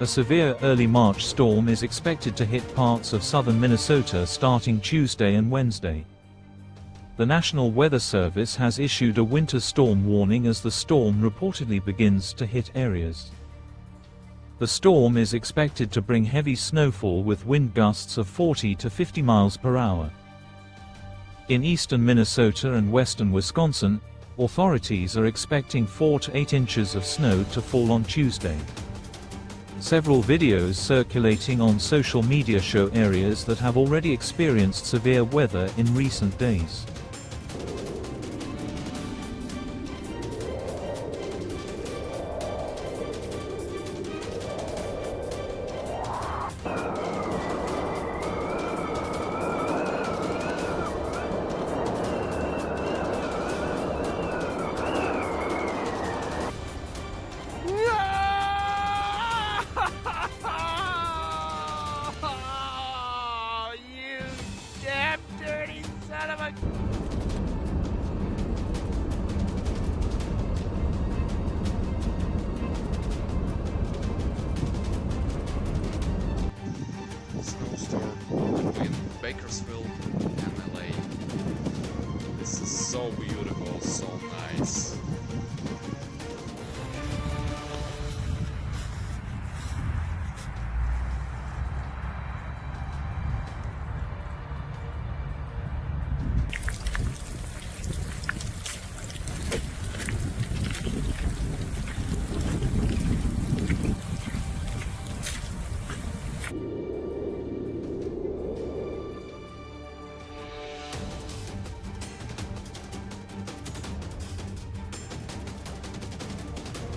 A severe early March storm is expected to hit parts of southern Minnesota starting Tuesday and Wednesday. The National Weather Service has issued a winter storm warning as the storm reportedly begins to hit areas. The storm is expected to bring heavy snowfall with wind gusts of 40 to 50 miles per hour. In eastern Minnesota and western Wisconsin, authorities are expecting 4 to 8 inches of snow to fall on Tuesday. Several videos circulating on social media show areas that have already experienced severe weather in recent days. Snowstorm in Bakersfield and LA. This is so beautiful, so nice.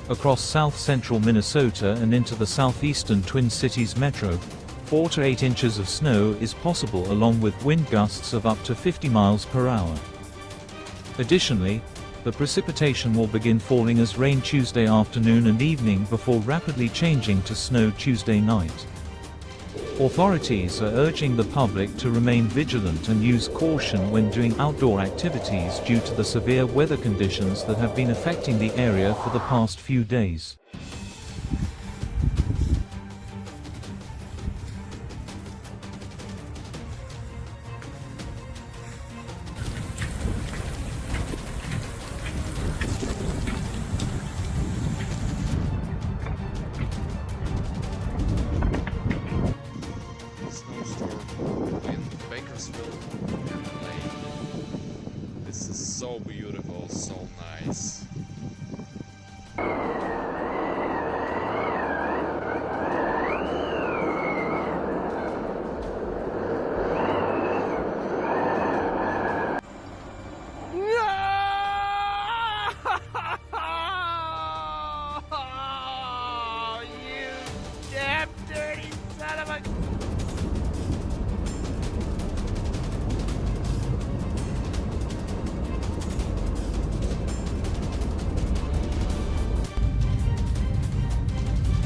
Across south-central Minnesota and into the southeastern Twin Cities metro, 4 to 8 inches of snow is possible along with wind gusts of up to 50 miles per hour. Additionally, the precipitation will begin falling as rain Tuesday afternoon and evening before rapidly changing to snow Tuesday night. Authorities are urging the public to remain vigilant and use caution when doing outdoor activities due to the severe weather conditions that have been affecting the area for the past few days. Snowstorm in Bakersfield and LA. This is so beautiful, so nice.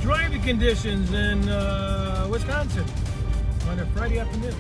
Driving conditions in Wisconsin on a Friday afternoon.